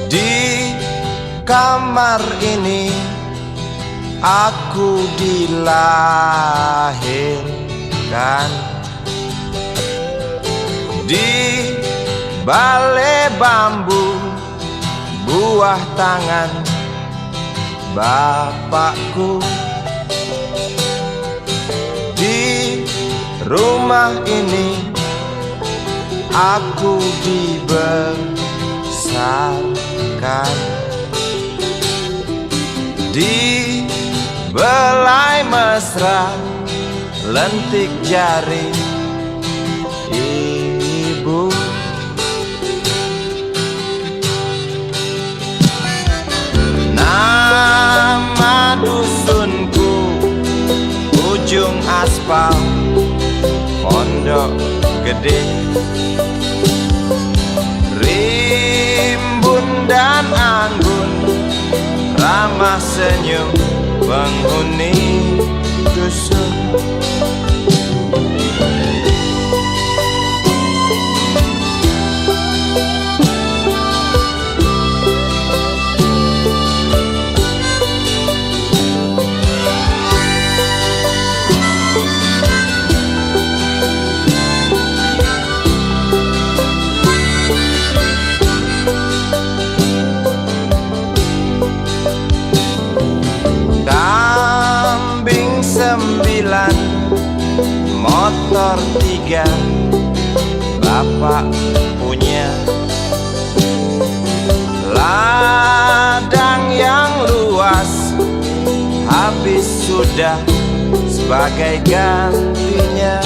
Di kamar ini aku dilahirkan, di balai bambu buah tangan bapakku. Di rumah ini aku dibesarkan, di belai mesra lentik jari ibu. Nama dusunku ujung aspal Pondok Gede. Rimbun dan anggun ramah senyum penghuni dusun. Kambing 9, motor 3, bapak punya. Ladang yang luas habis sudah sebagai gantinya.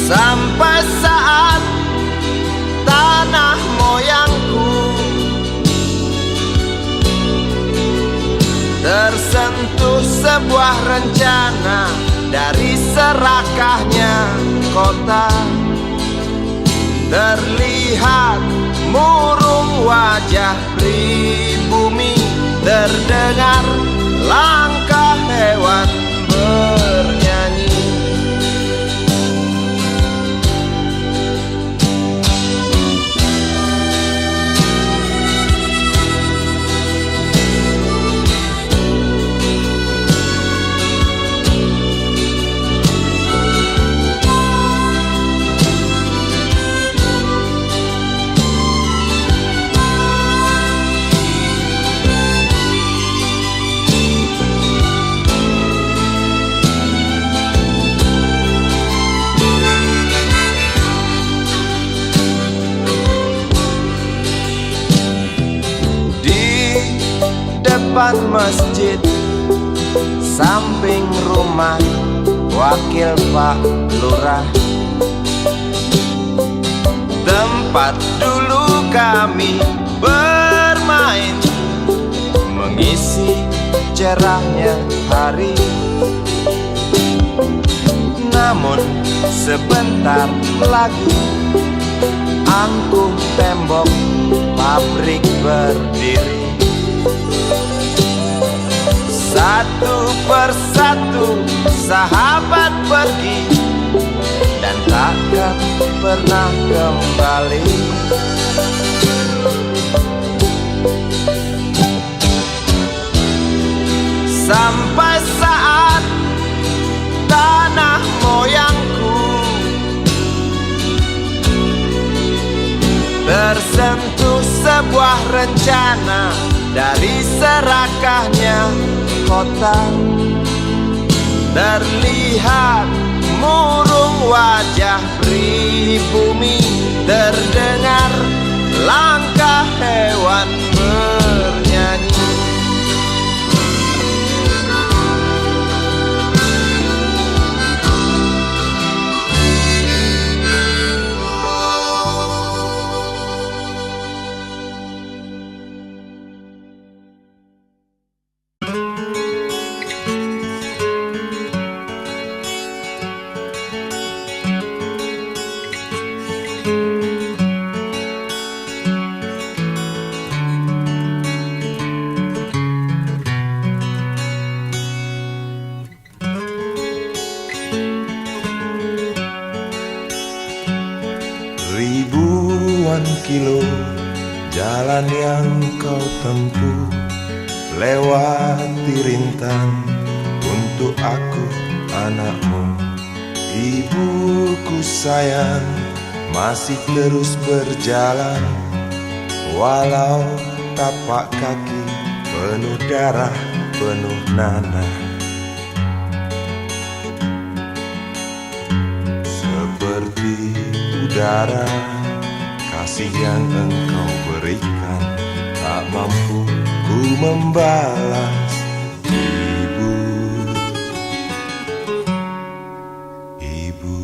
Sampai saat tanah moyangku tersentuh sebuah rencana dari serakahnya kota. Terlihat murung wajah pribumi, terdengar langkah hewan bernyanyi. Depan masjid, samping rumah wakil Pak Lurah, tempat dulu kami bermain, mengisi cerahnya hari. Namun sebentar lagi angkuh tembok pabrik berdiri. Satu persatu sahabat pergi dan takkan pernah kembali. Sampai saat tanah moyangku tersentuh sebuah rencana dari serakahnya kota. Terlihat murung wajah pribumi, terdengar langkah hewan bernyanyi. Ribuan kilo jalan yang kau tempuh, lewati rintang untuk aku anakmu. Ibuku sayang, masih terus berjalan, walau tapak kaki penuh darah, penuh nanah. Seperti udara, kasih yang engkau berikan tak mampu ku membalas. Ibu, ibu.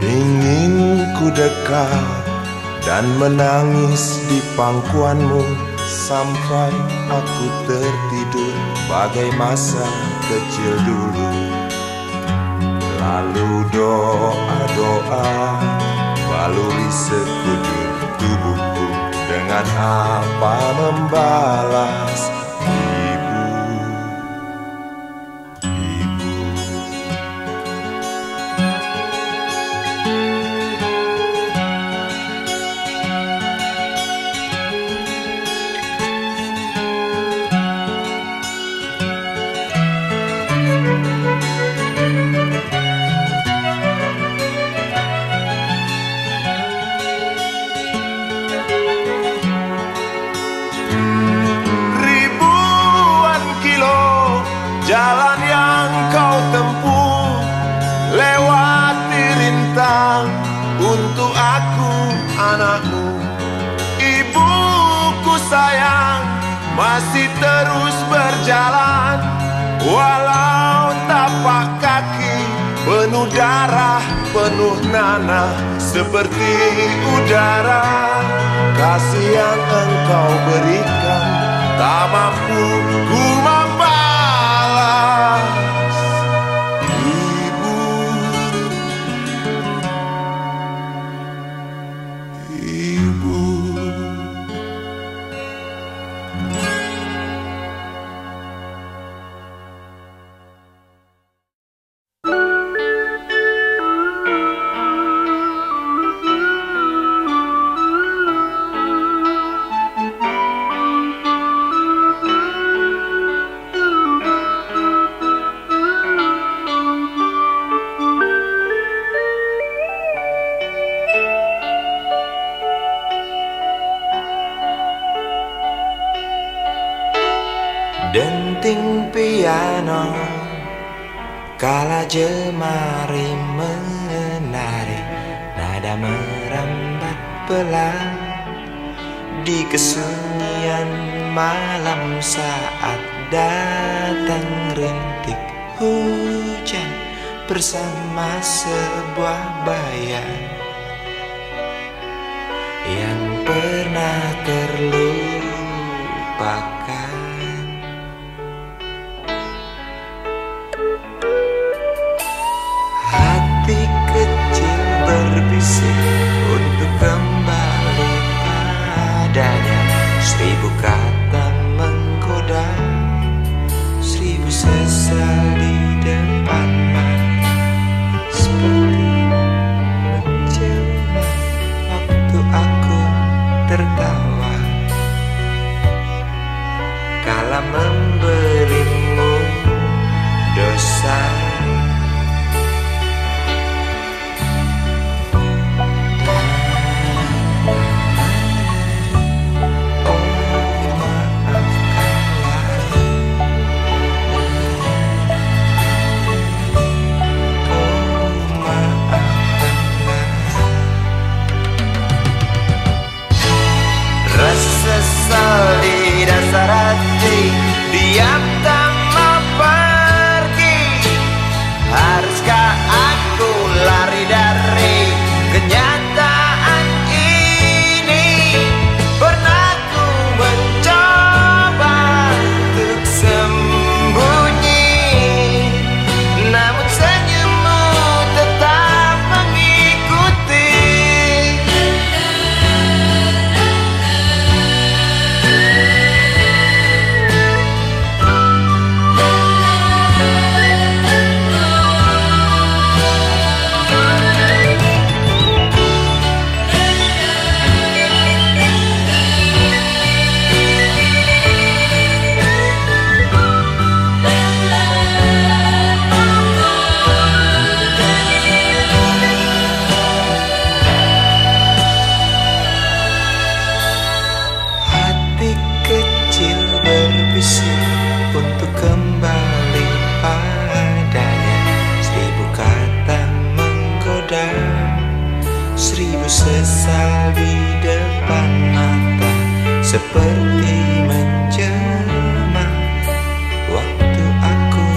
Ingin ku dekat dan menangis di pangkuanmu sampai aku tertidur bagai masa kecil dulu. Lalu doa-doa baluri sekujur tubuhku, dengan apa membalas. Ibu, ibu. Jalan yang kau tempuh, lewati rintang untuk aku anakmu. Ibuku sayang, masih terus berjalan, walau tapak kaki penuh darah, penuh nanah. Seperti udara, kasih yang engkau berikan tak mampu ku membalas. Ibu, ibu. Denting piano kala jemari menari, nada merambat pelan di kesunyian malam saat datang rintik hujan bersama sebuah bayang yang pernah terlupakan. Hati kecil berbisik untuk kembali padanya. 1000 kata menggoda, 1000 sesal di depan mata, seperti kembali padanya. 1000 kata menggoda, 1000 sesal di depan mata, seperti menjelma waktu aku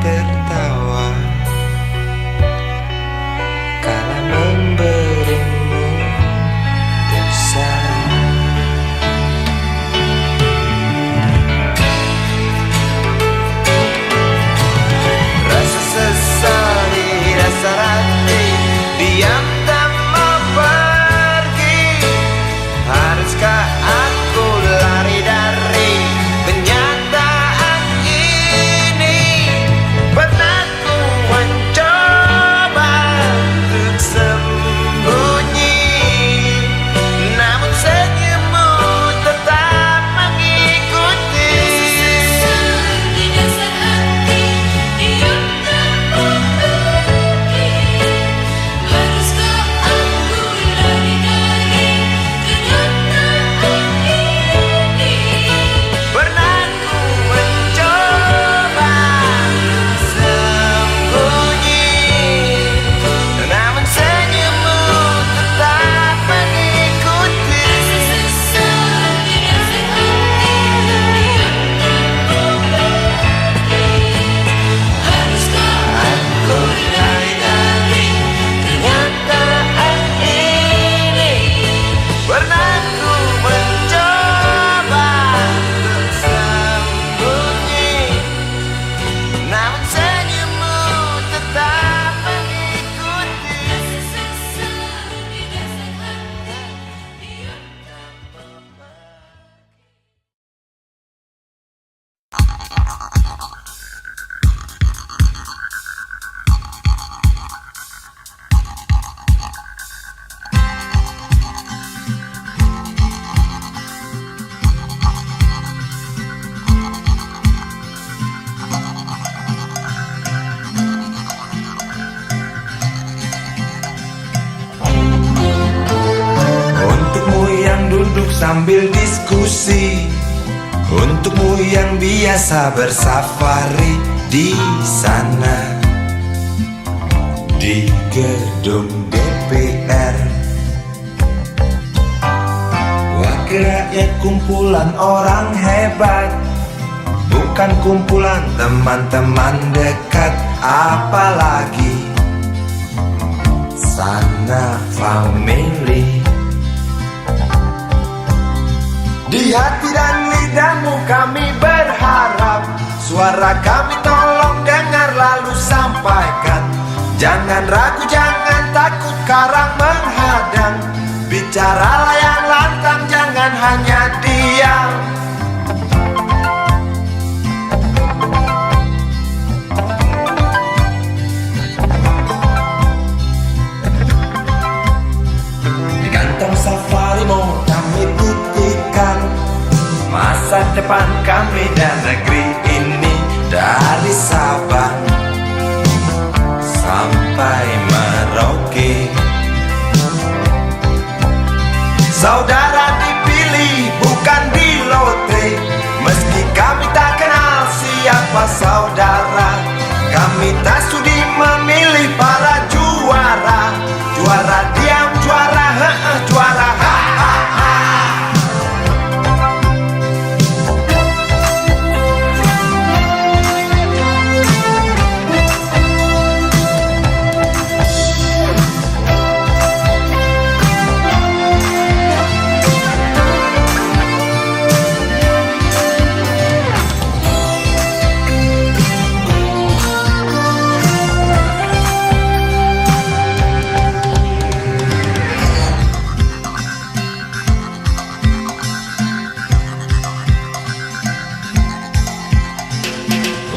tertawa kala memberimu dosa. Rasa sesal di dasar hati, diam tak mau pergi. Haruskah aku lari dari kenyataan ini? Pernah ku mencoba untuk sembunyi, namun senyummu tetap mengikuti. Di dasar hati, diam tak mau pergi. Haruskah aku lari dari kenyataan ini? Pernah ku mencoba untuk sembunyi, namun senyummu tetap mengikuti. Sesal di dasar hati, diam tak mau pergi. Haruskah aku lari dari kenyataan ini? Pernah ku mencoba untuk sembunyi, namun senyummu tetap mengikuti. Sesal di dasar hati, diam tak mau pergi. Untukmu yang duduk sambil diskusi, untukmu yang biasa bersafari di sana, di gedung DPR. Wakil rakyat kumpulan orang hebat, bukan kumpulan teman-teman dekat, apalagi sana family. Di hati dan lidahmu kami berharap, suara kami tolong dengar lalu sampaikan. Jangan ragu, jangan takut karang menghadang, bicaralah yang lantang, jangan hanya diam. Di kantong safarimu kami titipkan masa depan kami dan negeri ini, dari Sabang sampai Merauke. Saudara dipilih bukan di lotre, meski kami tak kenal siapa saudara. Kami tak sudi memilih para juara, juara diam, juara juara ha ha ha.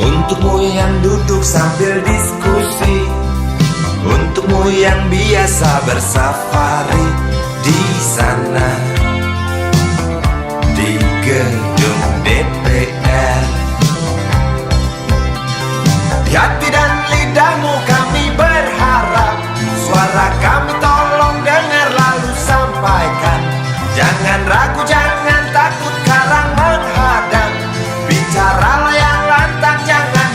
Untukmu yang duduk sambil diskusi, untukmu yang biasa bersafari di sana, di gedung DPR. Di hati dan lidahmu kami berharap, suara kami tolong dengar lalu sampaikan. Jangan ragu, jangan takut karang menghadang, bicaralah yang lantang, jangan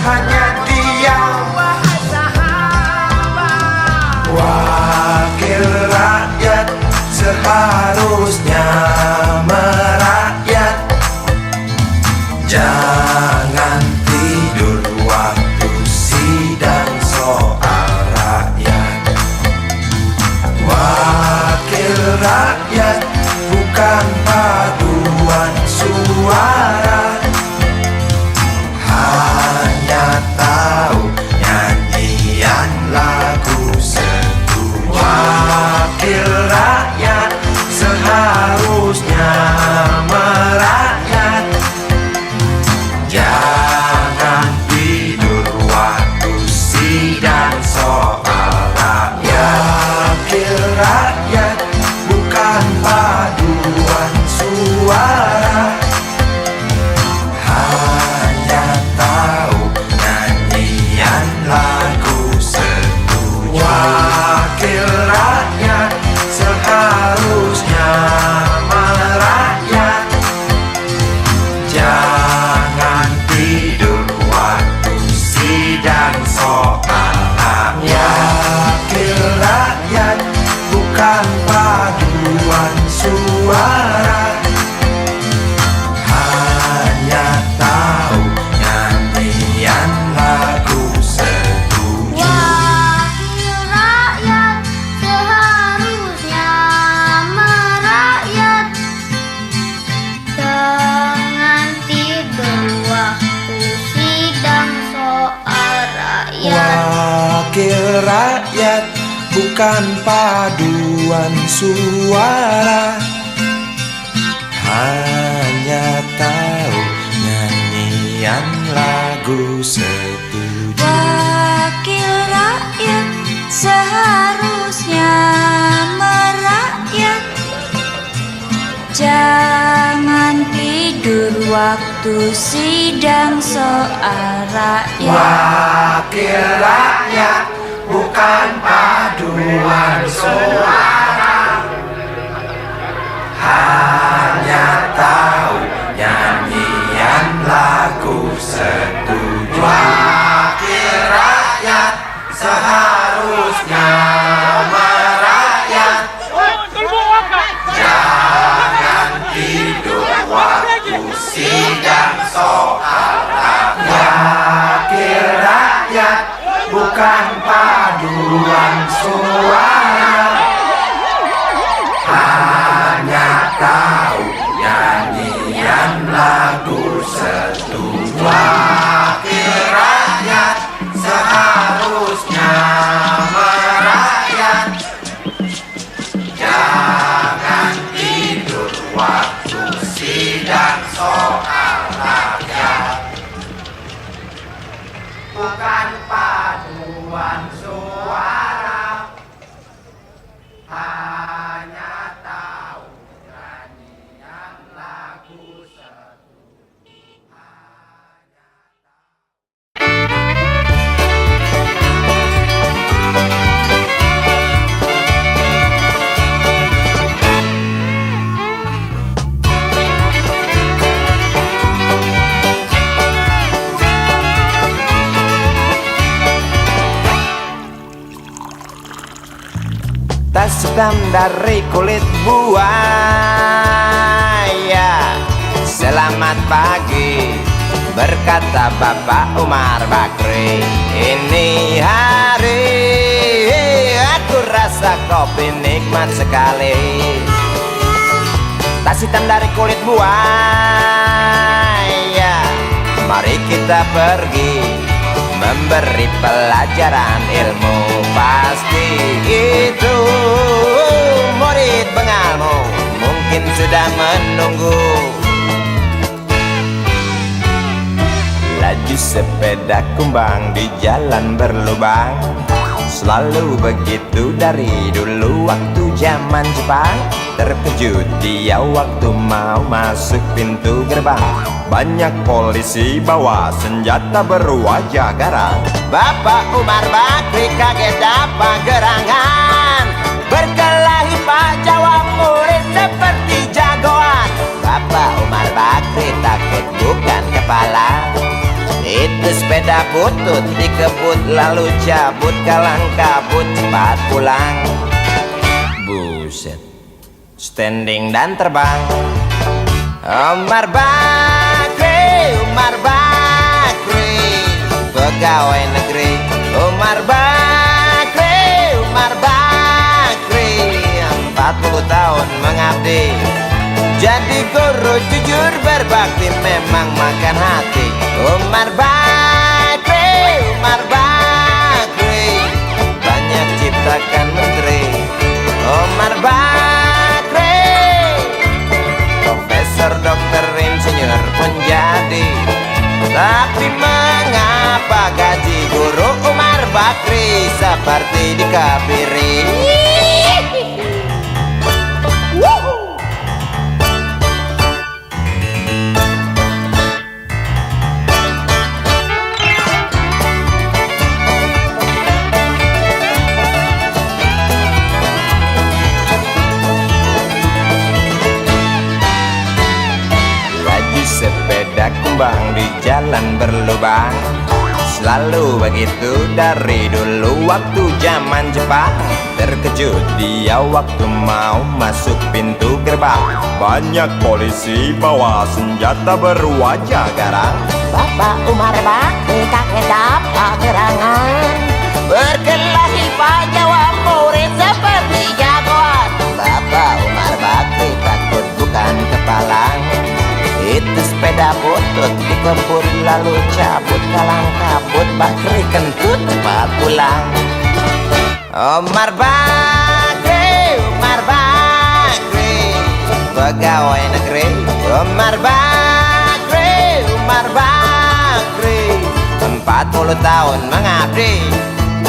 Wakil rakyat bukan paduan suara, hanya tahu nyanyian lagu setuju. Wakil rakyat seharusnya merakyat, jangan tidur waktu sidang soal rakyat. Wakil rakyat bukan paduan suara, hanya tahu nyanyian lagu setuju. Wakil rakyat seharusnya merakyat, jangan tidur waktu sidang soal rakyat. Wakil rakyat bukan paduan suara, hanya tahu nyanyian lagu setuju. Wakil rakyat seharusnya merakyat, jangan tidur waktu sidang soal rakyat. Bukan paduan suara, hanya tahu nyanyian lagu setuju. Tas hitam dari kulit buaya, selamat pagi, berkata Bapak Umar Bakri. Ini hari aku rasa kopi nikmat sekali. Tas hitam dari kulit buaya, mari kita pergi memberi pelajaran ilmu. Pasti itu murid pengalmu mungkin sudah menunggu. Laju sepeda kumbang di jalan berlubang, selalu begitu dari dulu waktu zaman Jepang. Terkejut dia waktu mau masuk pintu gerbang, banyak polisi bawa senjata berwajah garang. Bapak Umar Bakri kaget dapat gerangan, berkelahi Pak jawab murid seperti jagoan. Bapak Umar Bakri takut bukan kepala, itu sepeda butut dikebut lalu cabut kalang kabut cepat pulang. Buset, standing dan terbang. Umar Bakri, Umar Bakri, pegawai negeri. Umar Bakri, Umar Bakri, 40 tahun mengabdi, jadi guru jujur berbakti memang makan hati. Umar Bakri, Umar Bakri, banyak ciptakan menteri. Umar Bakri, profesor, dokter, insinyur pun jadi. Tapi mengapa gaji guru Umar Bakri seperti dikebiri? Sepeda kumbang di jalan berlubang, selalu begitu dari dulu waktu zaman Jepang. Terkejut dia waktu mau masuk pintu gerbang, banyak polisi bawa senjata berwajah garang. Bapak Umar Bakri kaget dapat gerangan, berkelahi Pak jawab murid seperti jagoan. Bapak Umar Bakri takut bukan kepala, itu sepeda butut kebun lalu cabut kalang kabut, Bakri kentut cepat pulang. Umar Bakri, Umar Bakri, pegawai negeri. Umar Bakri, Umar Bakri, 40 tahun mengabdi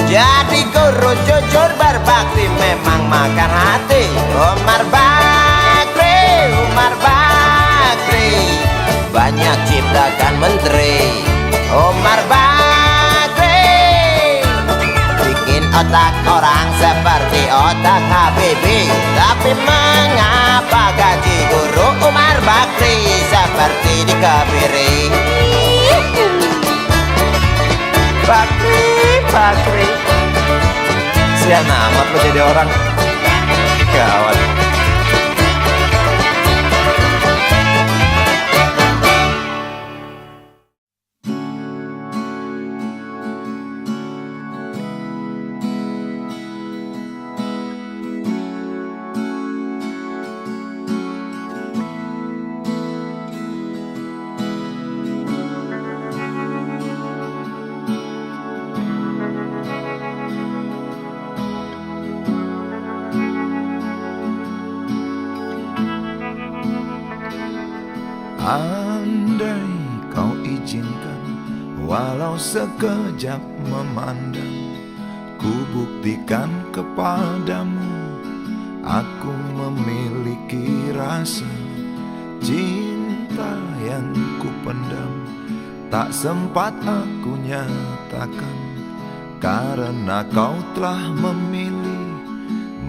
jadi guru jujur berbakti, memang makan hati. Umar Bakri, Umar Bakri, banyak ciptakan menteri. Umar Bakri bikin otak orang seperti otak Habibie, tapi mengapa gaji guru Umar Bakri seperti dikebiri? Bakri, Bakri, sian amat lo jadi orang. Gawat. Andai kau izinkan, walau sekejap memandang, ku buktikan kepadamu, aku memiliki rasa cinta yang ku pendam. Tak sempat aku nyatakan, karena kau telah memilih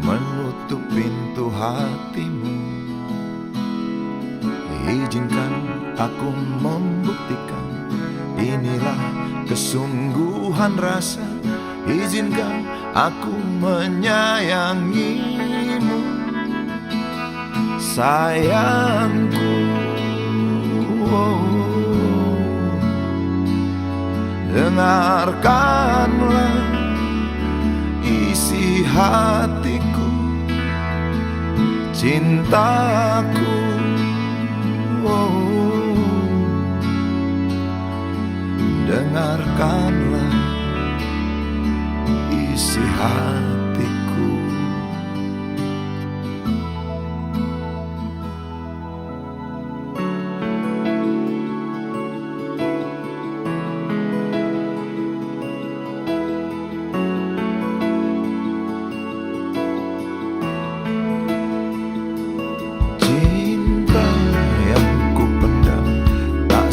menutup pintu hatimu. Izinkan aku membuktikan, inilah kesungguhan rasa. Izinkan aku menyayangimu, sayangku. Dengarkanlah isi hatiku, cintaku. Dengarkanlah isi hatiku.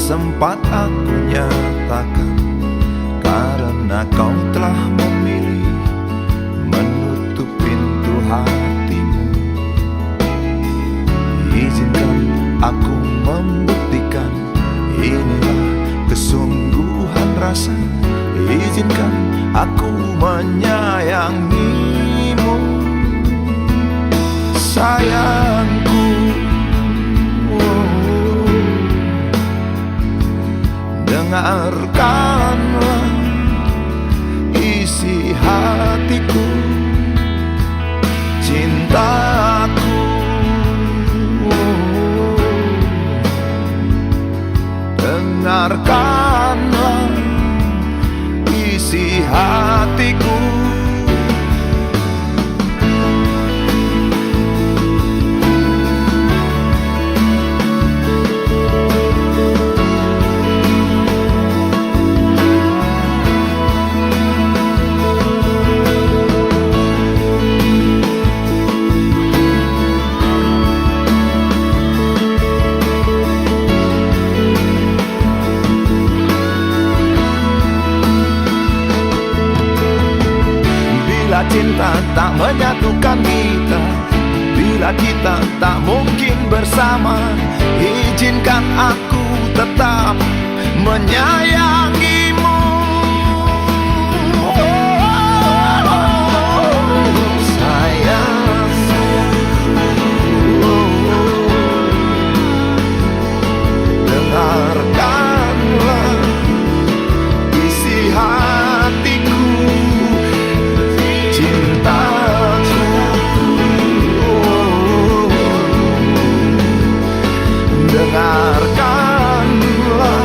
Sempat aku nyatakan, karena kau telah memilih menutup pintu hatimu. Izinkan aku membuktikan, inilah kesungguhan rasa. Izinkan aku menyayangimu, sayangku. Dengarkanlah isi hatiku, cintaku. Dengarkanlah isi hatiku. Bila cinta tak menyatukan kita, bila kita tak mungkin bersama, izinkan aku tetap menyayangimu. Sayang, dengarkanlah isi hatiku, dengarkanlah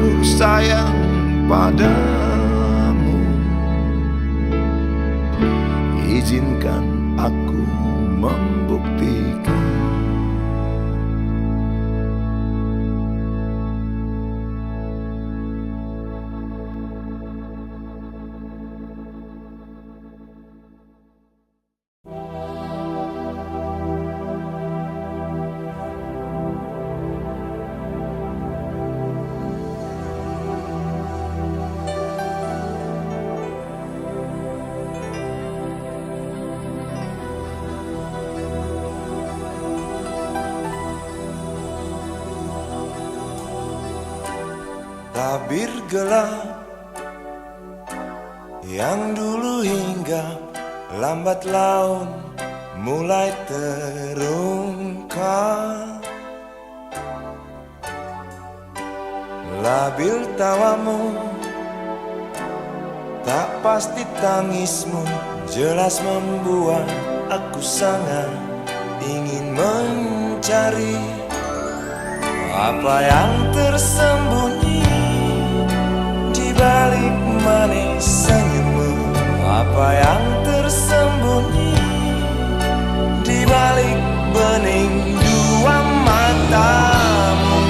aku sayang padamu. Izinkan aku membuktikan. Tabir gelap yang dulu hingga lambat laun mulai terungkap. Labil tawamu, tak pasti tangismu, jelas membuat aku sangat ingin mencari apa yang tersembunyi di balik manis senyummu, apa yang tersembunyi di balik bening dua matamu.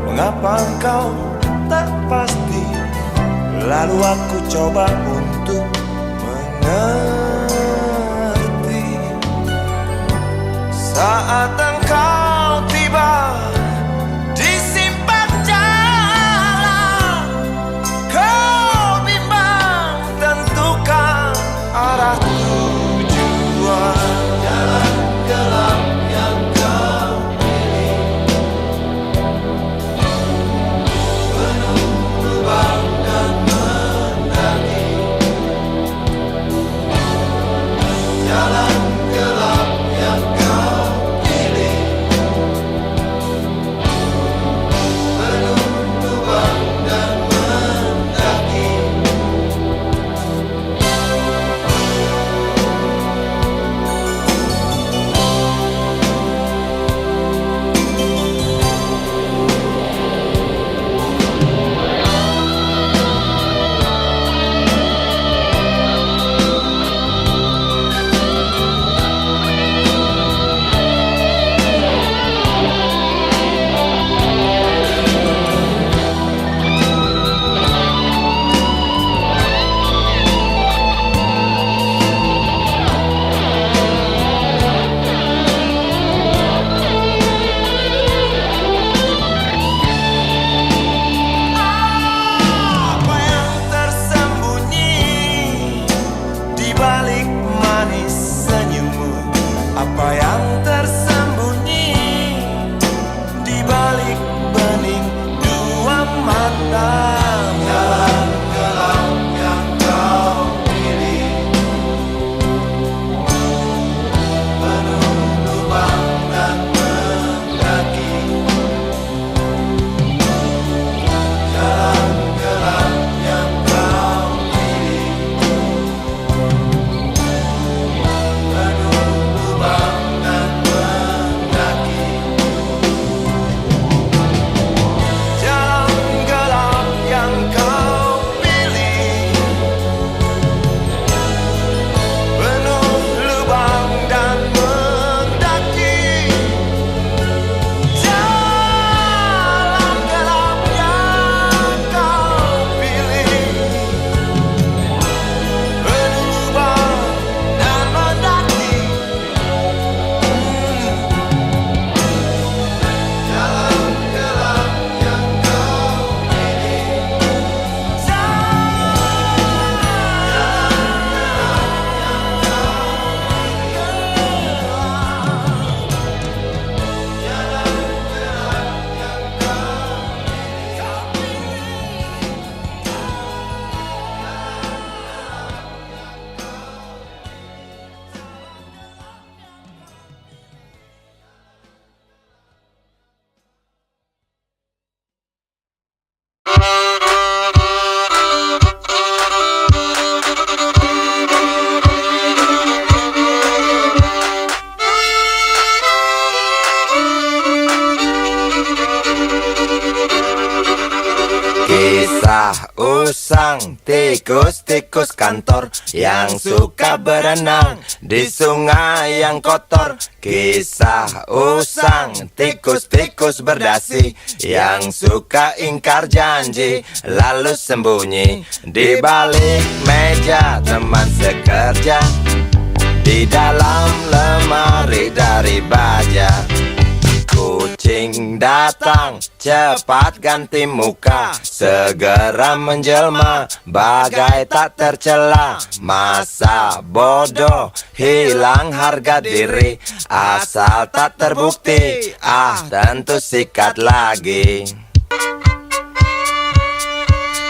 Mengapa engkau tak pasti? Lalu aku coba untuk mengerti. Saat engkau tiba di simpang jalan, kau bimbang tentukan arah tujuan. Jalan gelap yang kau jalan gelap yang kau pilih. usang, tikus-tikus kantor yang suka berenang di sungai yang kotor. Kisah usang, tikus-tikus berdasi yang suka ingkar janji lalu sembunyi di balik meja teman sekerja, di dalam lemari dari baja. Kucing datang, cepat ganti muka, segera menjelma, bagai tak tercela. Masa bodoh, hilang harga diri, asal tak terbukti, tentu sikat lagi.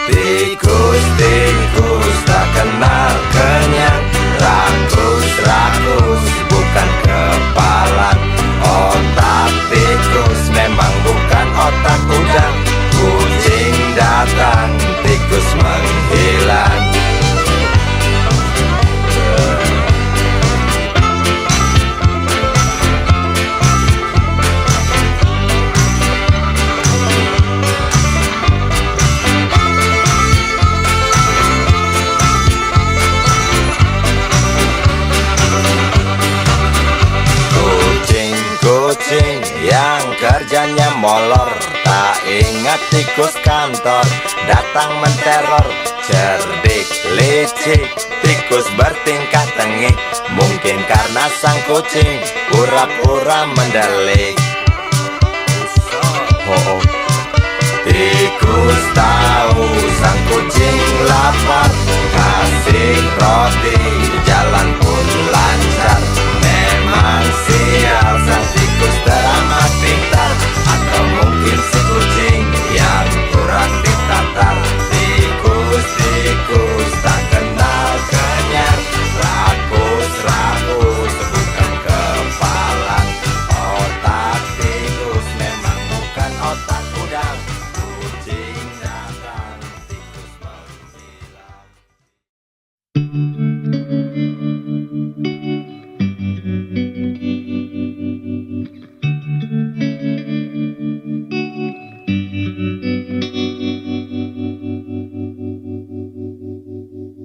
Tikus-tikus tak kenal kenyang, rakus-rakus bukan kepala. Otak tikus memang bukan otak udang. Kucing datang, tikus menghilang. Kucing yang kerjanya molor, tak ingat tikus kantor datang menteror. Cerdik, licik, tikus bertingkah tengik, mungkin karena sang kucing pura-pura mendelik. Tikus tahu sang kucing lapar, kasih roti, jalan pun lancar. Memang sial sang tikus teramat pintar, atau mungkin si kucing yang kurang ditatar. Tikus-tikus tak kenal kenyang, rakus-rakus bukan kepala. Otak tikus memang bukan otak udang. Kucing datang, tikus menghilang.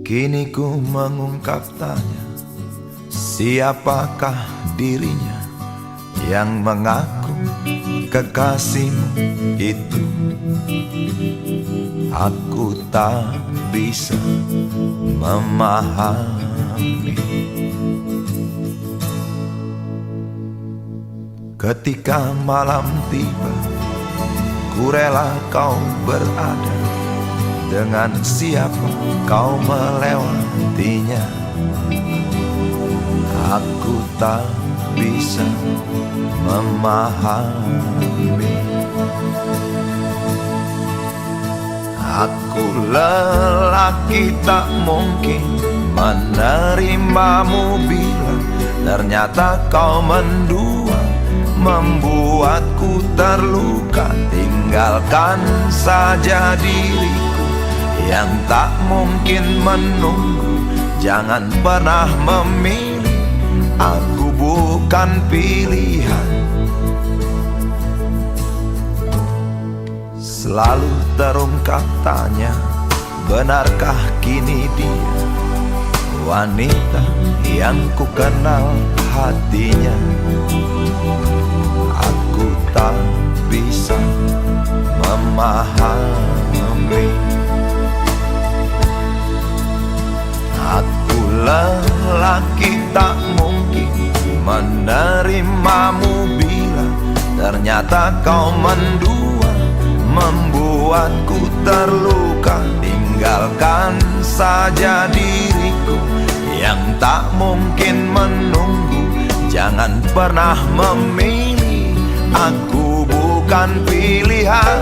Kini ku mengungkap tanya, siapakah dirinya yang mengaku kekasihmu itu? Aku tak bisa memahami. Ketika malam tiba, ku rela kau berada. Dengan siapa kau melewatinya? Aku tak bisa memahami. Aku lelaki tak mungkin menerimamu bila ternyata kau mendua, membuatku terluka. Tinggalkan saja diriku yang tak mungkin menunggu. Jangan pernah memilih, aku bukan pilihan. Selalu terungkap tanya, benarkah kini dia wanita yang ku kenal hatinya? Aku tak bisa memahami. Aku lelaki tak mungkin menerimamu bila ternyata kau mendua, membuatku terluka. Tinggalkan saja diriku yang tak mungkin menunggu. Jangan pernah memilih, aku bukan pilihan.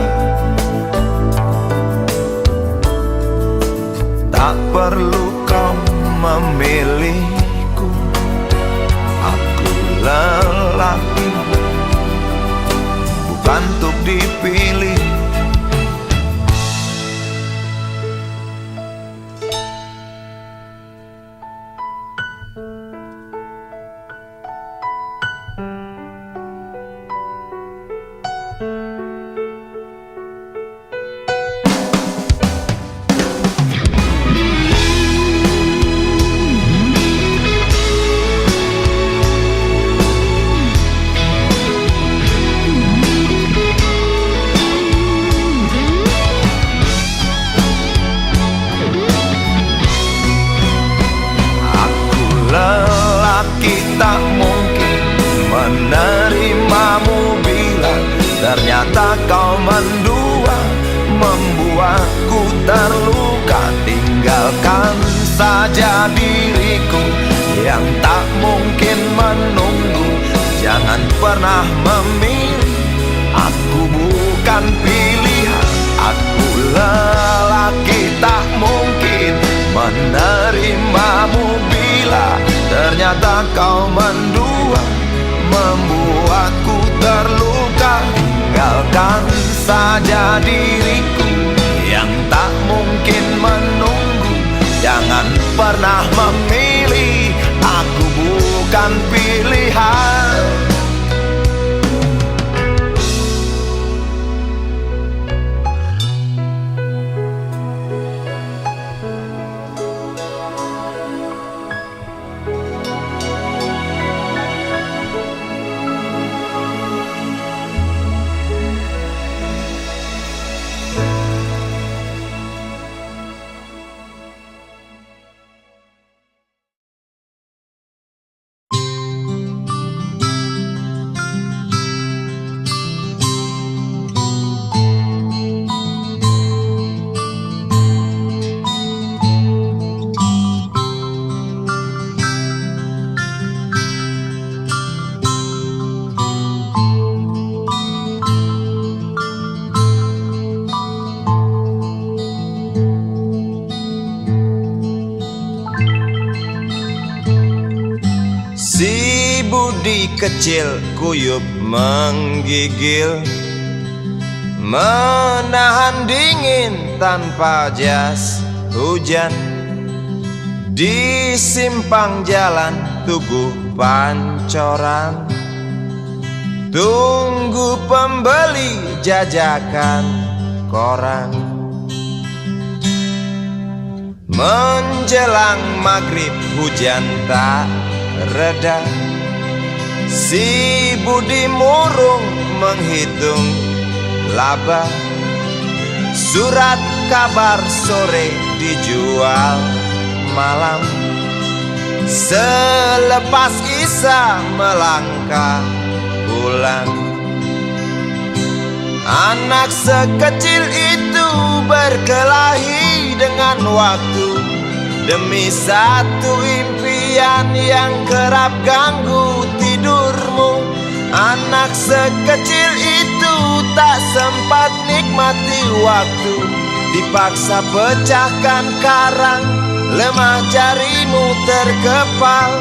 Tak perlu kau memilihku, aku lelaki bukan untuk dipilih. saja diriku yang tak mungkin menunggu. Jangan pernah memilih, aku bukan pilihan. Aku lelaki tak mungkin menerimamu bila ternyata kau mendua, membuatku terluka. Tinggalkan saja diriku yang tak mungkin menunggu. Jangan pernah memilih, aku bukan pilihan. Si Budi kecil kuyup menggigil, menahan dingin tanpa jas hujan. Di simpang jalan Tugu Pancoran, tunggu pembeli jajakan koran. Menjelang maghrib hujan tak reda, si Budi murung menghitung laba. Surat kabar sore dijual malam. Selepas Isya melangkah pulang. Anak sekecil itu berkelahi dengan waktu demi satu impian yang kerap ganggu tidurmu. Anak sekecil itu tak sempat nikmati waktu, dipaksa pecahkan karang, lemah jarimu terkepal.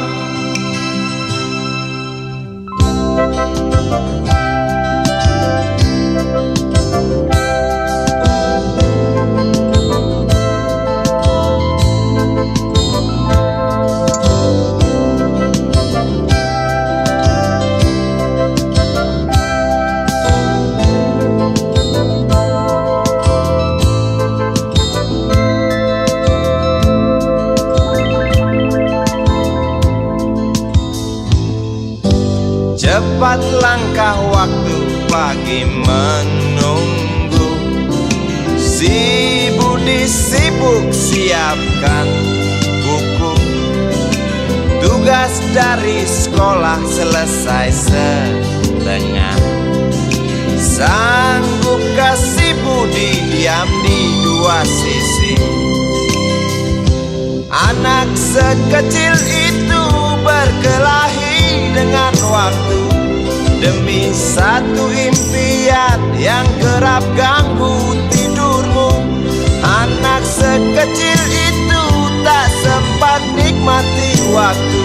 Cepat langkah waktu, pagi menunggu. Si Budi sibuk siapkan buku. Tugas dari sekolah selesai setengah. Sanggupkah si Budi diam di dua sisi? Anak sekecil itu berkelahi dengan waktu demi satu impian yang kerap ganggu tidurmu. Anak sekecil itu tak sempat nikmati waktu,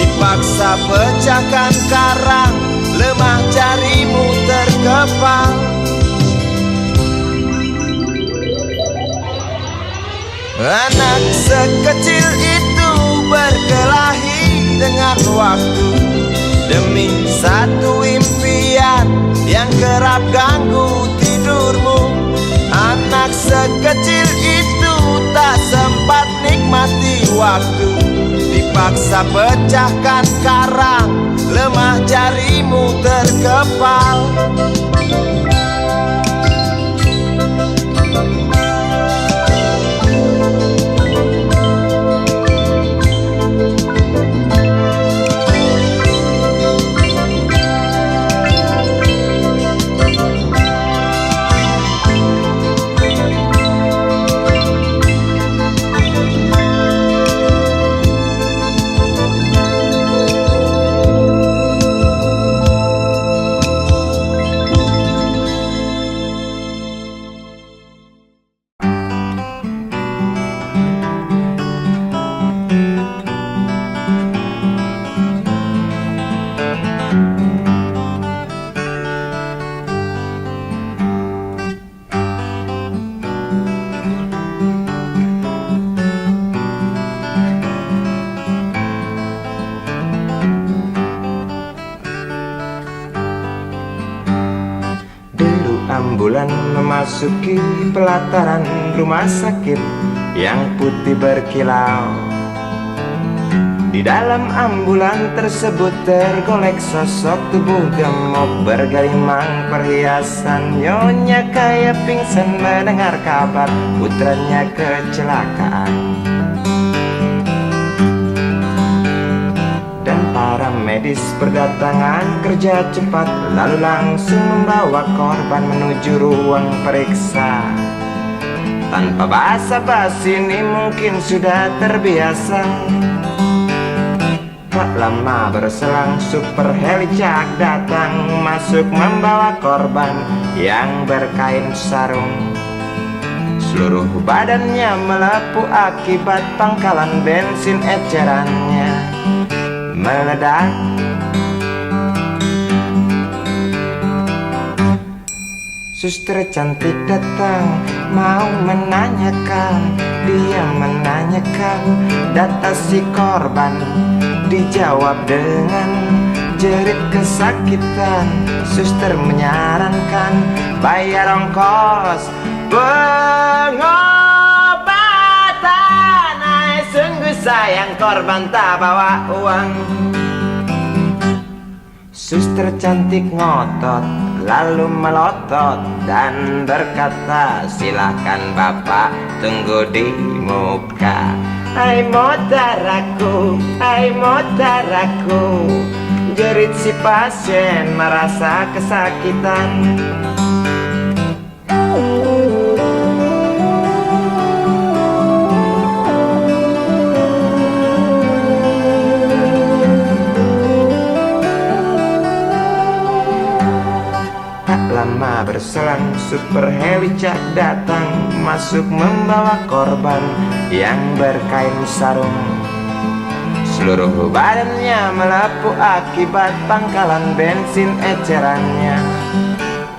dipaksa pecahkan karang, lemah jarimu terkepal. Anak sekecil itu berkelahi dengan waktu demi satu impian yang kerap ganggu tidurmu. Anak sekecil itu tak sempat nikmati waktu, dipaksa pecahkan karang, lemah jarimu terkepal. memasuki pelataran rumah sakit yang putih berkilau. Di dalam ambulan tersebut tergolek sosok tubuh gemuk bergelimang perhiasan. Nyonya kaya pingsan mendengar kabar putranya kecelakaan. Dan para medis berdatangan kerja cepat, lalu langsung membawa korban menuju ruang periksa. Tanpa basa-basi ini mungkin sudah terbiasa. Tak lama berselang super helicak datang, masuk membawa korban yang berkain sarung. Seluruh badannya melepuh akibat pangkalan bensin ecerannya meledak. Suster cantik datang mau menanyakan, dia menanyakan data si korban. Dijawab dengan jerit kesakitan. Suster menyarankan bayar ongkos pengobatan. Ay, sungguh sayang korban tak bawa uang. Suster cantik ngotot lalu melotot dan berkata, silakan bapak tunggu di muka. Hai motaraku, hai motaraku, jerit si pasien merasa kesakitan. Lama berselang super helicak datang, masuk membawa korban yang berkain sarung. Seluruh badannya melepuh akibat pangkalan bensin ecerannya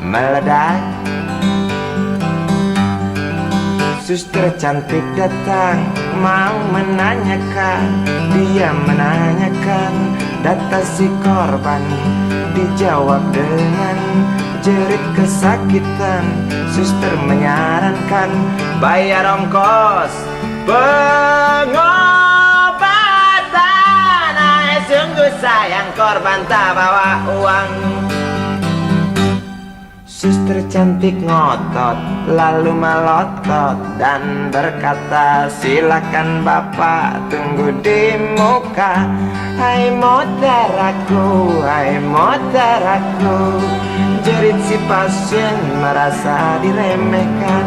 meledak. Suster cantik datang mau menanyakan, dia menanyakan data si korban. Dijawab dengan jerit kesakitan. Suster menyarankan bayar ongkos pengobatan. Ay, sungguh sayang korban tak bawa uang. Suster cantik ngotot lalu melotot dan berkata, silakan bapak tunggu di muka. Hai motaraku, hai motaraku, jerit si pasien merasa diremehkan.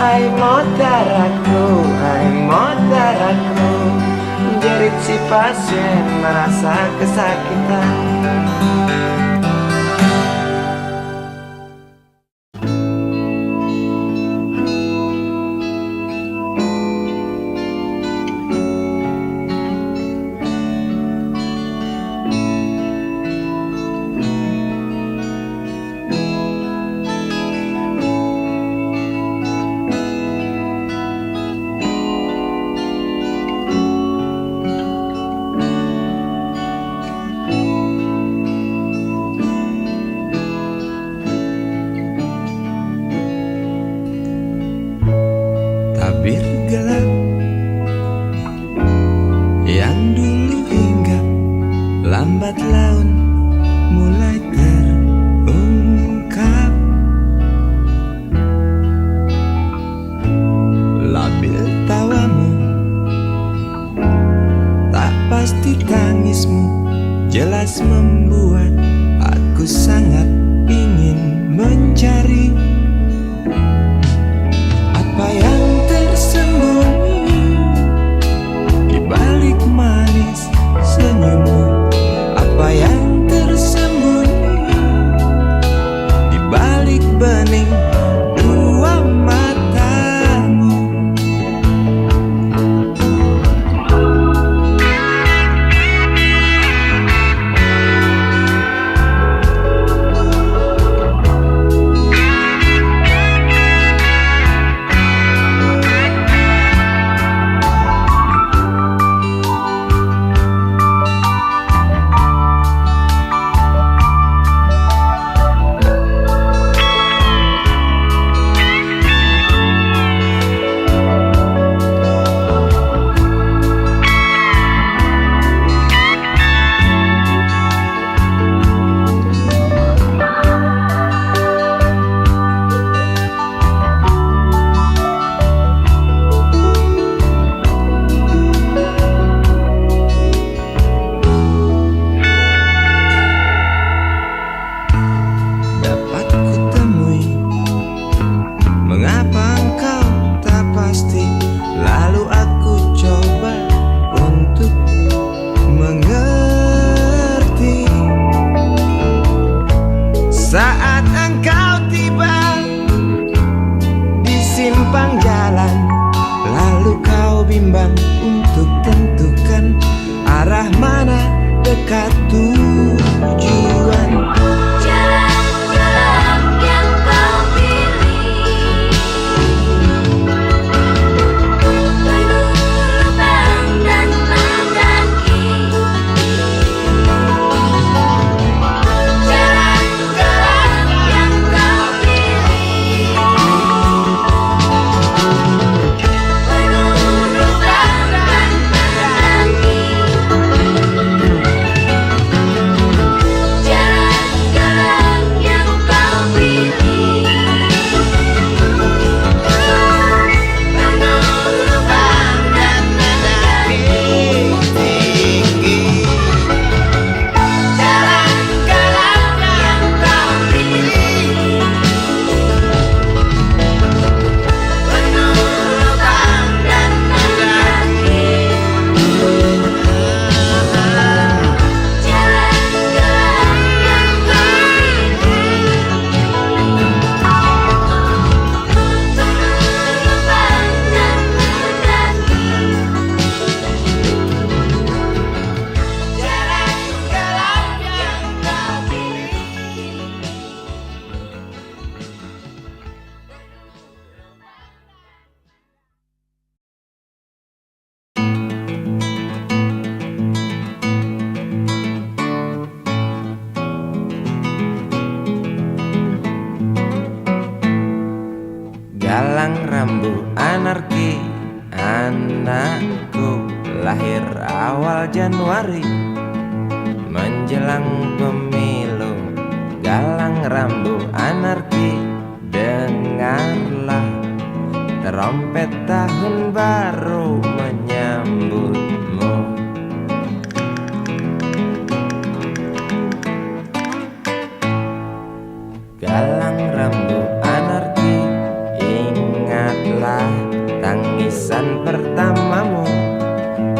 Hai motaraku, hai motaraku, jerit si pasien merasa kesakitan. Tabir gelap yang dulu hingga lambat laun mulai terungkap. Labil tawamu, tak pasti tangismu, jelas membuat aku sangat ingin mencari apa yang tersembunyi di balik manis senyummu. Apa yang tersembunyi di balik bening dua matamu. bimbang untuk tentukan arah mana dekat tujuan. Jalan-jalan yang kau pilih penuh lubang dan mendaki. Jalan-jalan yang kau pilih penuh lubang dan mendaki. Jalan-jalan yang kau pilih penuh lubang dan mendaki. Jalan-jalan yang kau pilih penuh lubang dan mendaki. Jalan-jalan yang kau pilih Galang rambu anarki, anakku lahir awal Januari menjelang pemilu. Galang rambu anarki, dengarlah trompet tahun baru menyambutmu. Galang rambu anarki, ingatlah tangisan pertamamu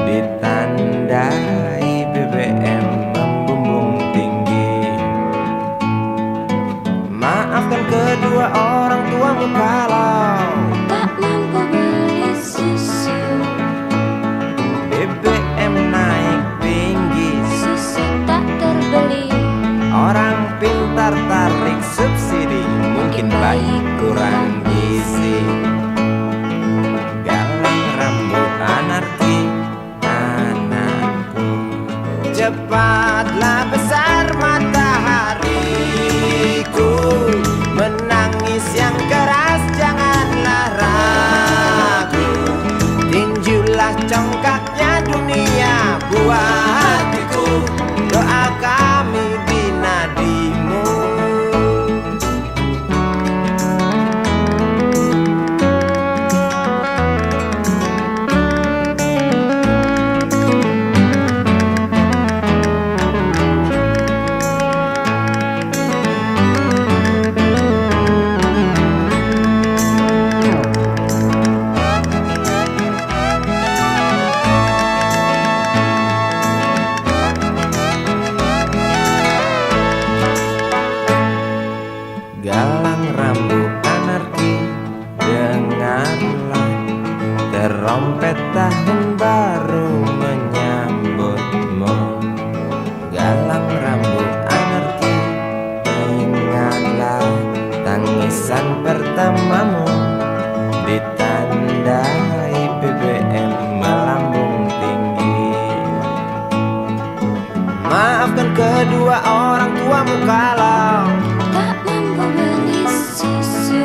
ditandai BBM membumbung tinggi. Maafkan kedua orang tuamu kalau tak mampu beli susu. BBM naik tinggi, Susu tak terbeli. orang pintar tarik subsidi, mungkin bayi kurang gizi. Galang rambu anarki, anakku, cepatlah besar matahariku, menangis yang keras janganlah ragu, tinjulah congkaknya dunia buah hatiku, doa kami di nadimu. Galang rambu anarki, dengarlah trompet tahun baru menyambutmu. Galang rambu anarki, ingatlah tangisan pertamamu ditandai BBM melambung tinggi. Maafkan kedua orang tuamu kalau Tak mampu beli susu.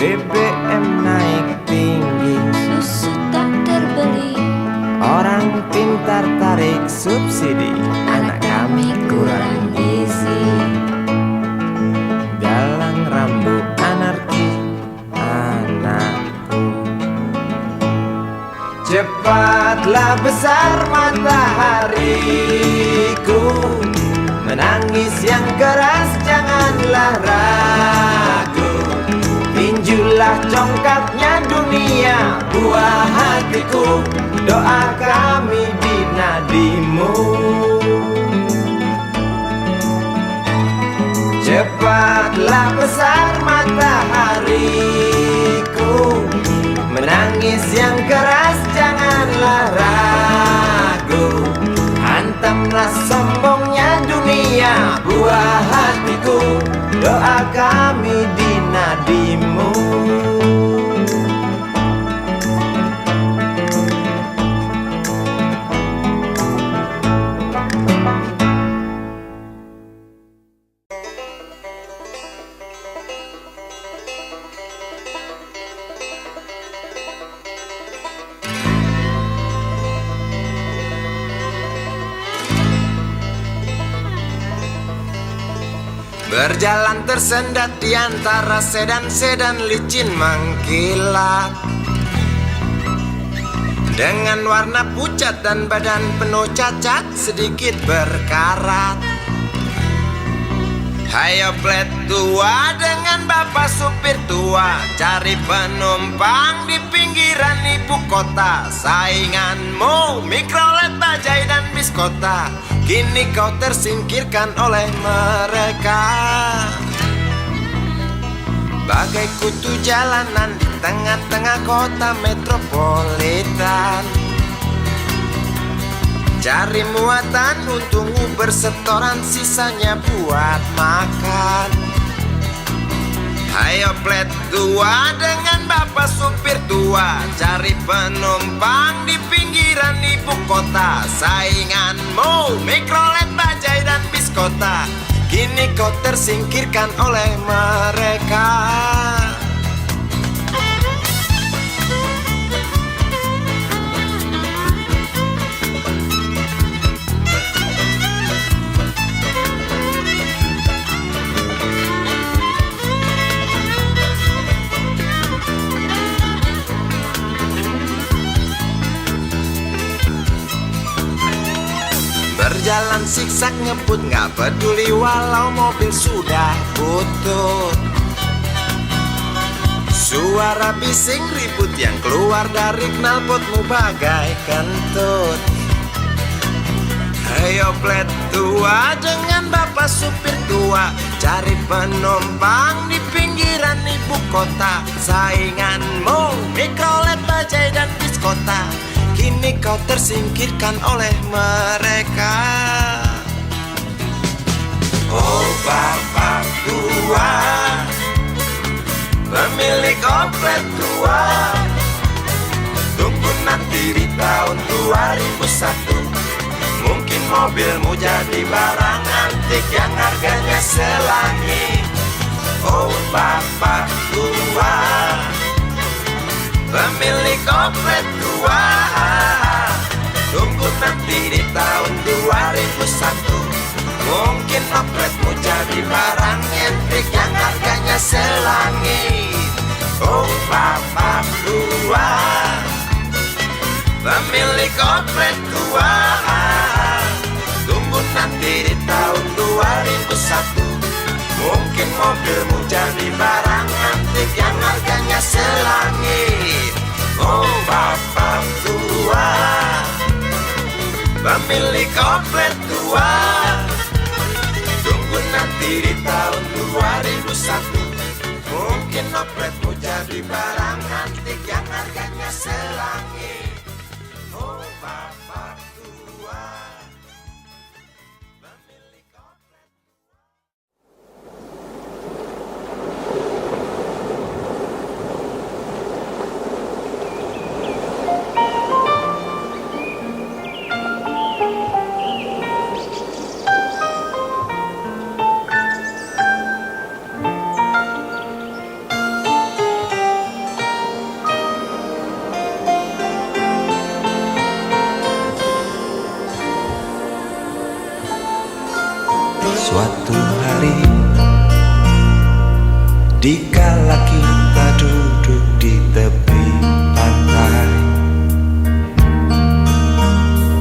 BBM naik tinggi, Susu tak terbeli. orang pintar tarik subsidi, anak kami kurang gizi. Galang rambu anarki, anakku, cepatlah besar matahariku, menangis yang keras janganlah ragu, tinjulah congkaknya dunia buah hatiku, doa kami di nadimu. Cepatlah besar matahariku, menangis Menangis yang keras janganlah ragu, hantamlah sombongnya dunia, buah hatiku, doa kami di nadimu. Berjalan tersendat di antara sedan-sedan licin mengkilat, dengan warna pucat dan badan penuh cacat sedikit berkarat. Hayo plet tua dengan bapak supir tua, cari penumpang di pinggiran ibu kota. Sainganmu Mikrolet, Bajai dan Biskota, kini kau tersingkirkan oleh mereka. Bagai kutu jalanan di tengah-tengah kota metropolitan, cari muatan untungmu bersetoran, sisanya buat makan. Hayo plet tua dengan bapak supir tua, cari penumpang di pinggiran ibu kota. Sainganmu Mikrolet, Bajai dan Biskota, kini kau tersingkirkan oleh mereka. Berjalan siksak ngebut, gak peduli walau mobil sudah butut. Suara bising ribut yang keluar dari knalpotmu bagai kentut. Ayo plet tua dengan bapak supir tua, cari penumpang di pinggiran ibu kota. Sainganmu Mikrolet, Bajai dan Biskota, kini kau tersingkirkan oleh mereka. Oh bapak tua, pemilik oplet tua, tunggu nanti di tahun 2001, mungkin mobilmu jadi barang antik yang harganya selangit. Oh bapak tua, pemilik oplet tua, tunggu nanti di tahun 2001, mungkin opletmu jadi barang antik yang harganya selangit. Oh bapak tua, pemilik oplet tua, tunggu nanti di tahun 2001, mungkin mobilmu jadi barang antik yang harganya selangit. Oh bapak tua, pemilik oplet tua, tunggu nanti di tahun 2001, mungkin opletmu jadi barang antik yang harganya selangit. Oh bapak tua, pemilik oplet. Suatu hari, dikala kita duduk di tepi pantai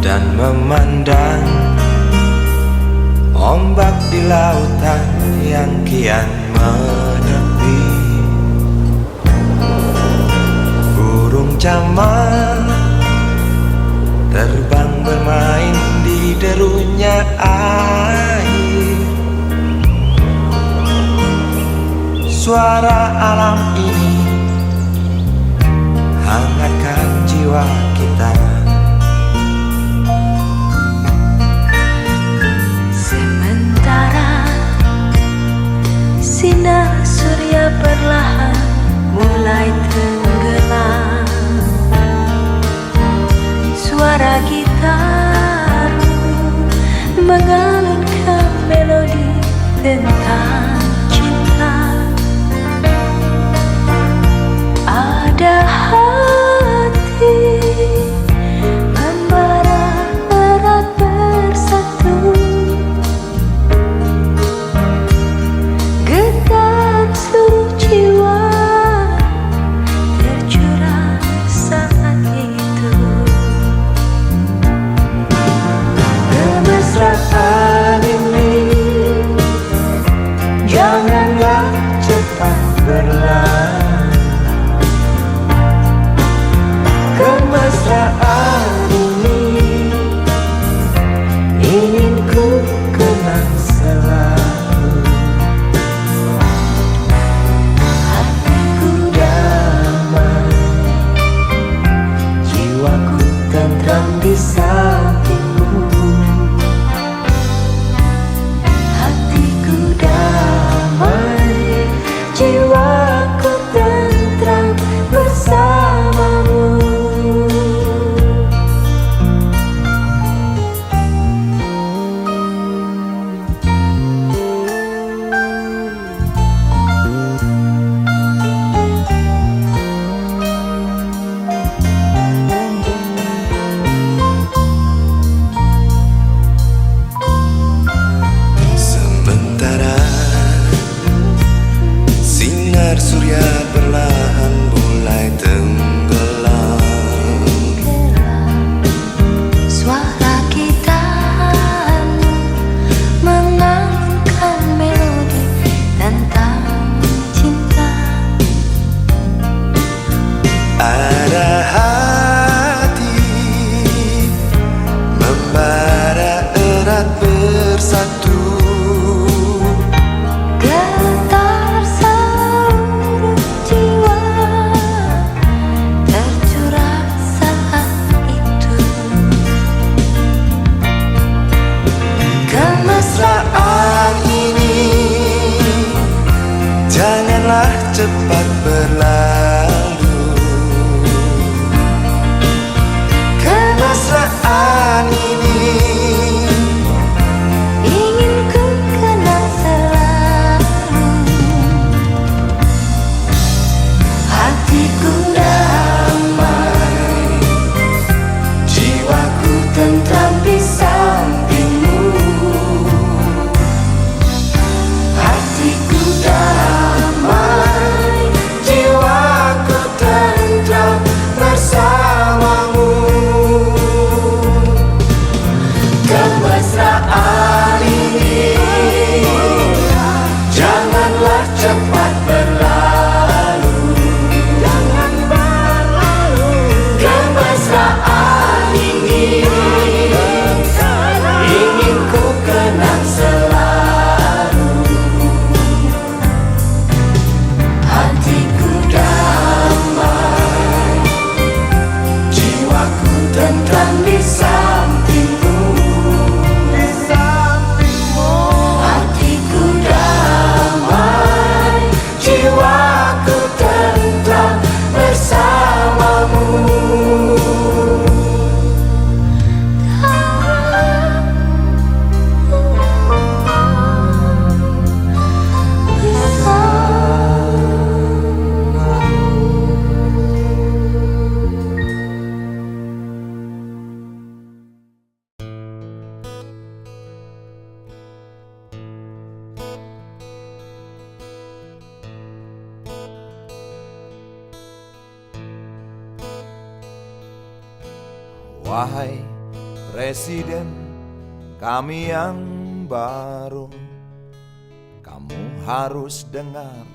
dan memandang ombak di lautan yang kian menepi, burung camar terbang bermain di derunya air. Suara alam ini hangatkan jiwa kita. Sementara sinar surya perlahan mulai tenggelam, suara gitar mengalunkan melodi tentang cinta. Ada hati membara erat bersatu, getar seluruh jiwa tercurah saat itu. Kemesraan ini janganlah cepat berlalu. Kemesraan ini ingin ku kenang selalu. Hatiku damai, jiwaku tentram di sampingmu. Hatiku damai, jiwaku tentram bersamamu. Sementara sinar surya perlahan mulai tenggelam, Suara gitar mengalunkan melodi tentang cinta. ada hati membara erat bersatu, Getar seluruh jiwa tercurah saat itu. kemesraan ini janganlah cepat berlalu. Kemesraan ini Ingin ku kenang selalu. Hatiku damai, jiwaku tentram di sampingmu. hatiku damai, jiwaku tentram bersamamu. Kemesraan ini janganlah cepat berlalu. Jangan berlalu. Kemesraan ini ingin ku kenang selalu. Hatiku damai, jiwaku tentram di sampingmu. Hatiku damai, jiwaku tentram bersamamu. Wahai Presiden kami yang baru, kamu harus dengar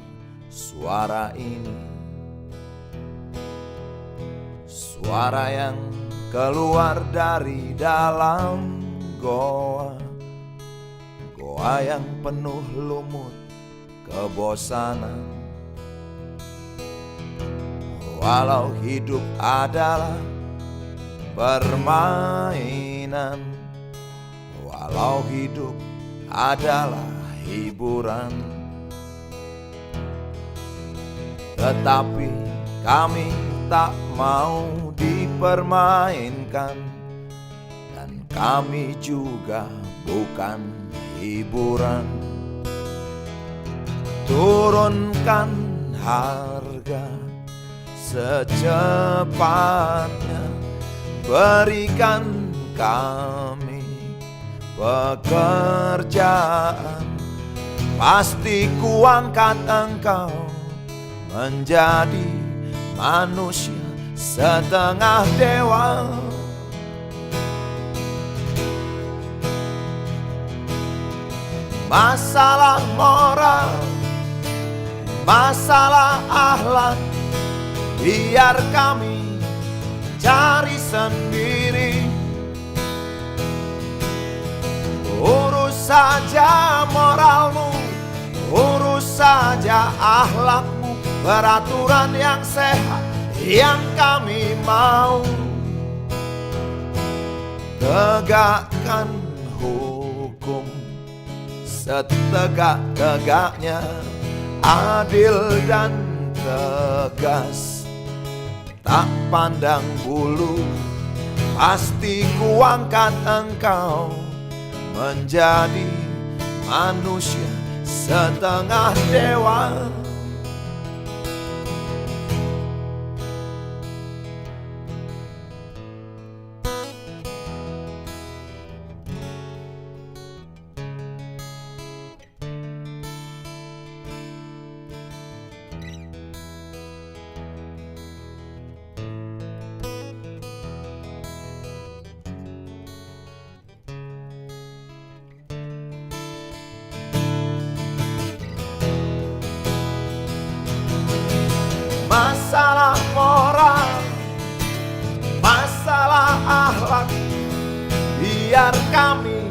suara ini. Suara yang keluar dari dalam goa, goa yang penuh lumut kebosanan. Walau hidup adalah permainan, walau hidup adalah hiburan, tetapi kami tak mau dipermainkan, dan kami juga bukan hiburan. Turunkan harga secepatnya, berikan kami pekerjaan, pasti kuangkat engkau menjadi manusia setengah dewa. Masalah moral, masalah akhlak, biar kami cari sendiri. Urus saja moralmu, urus saja akhlakmu, peraturan yang sehat yang kami mau. Tegakkan hukum setegak-tegaknya, adil dan tegas, tak pandang bulu, pasti kuangkat engkau menjadi manusia setengah dewa. Masalah moral, masalah akhlak, biar kami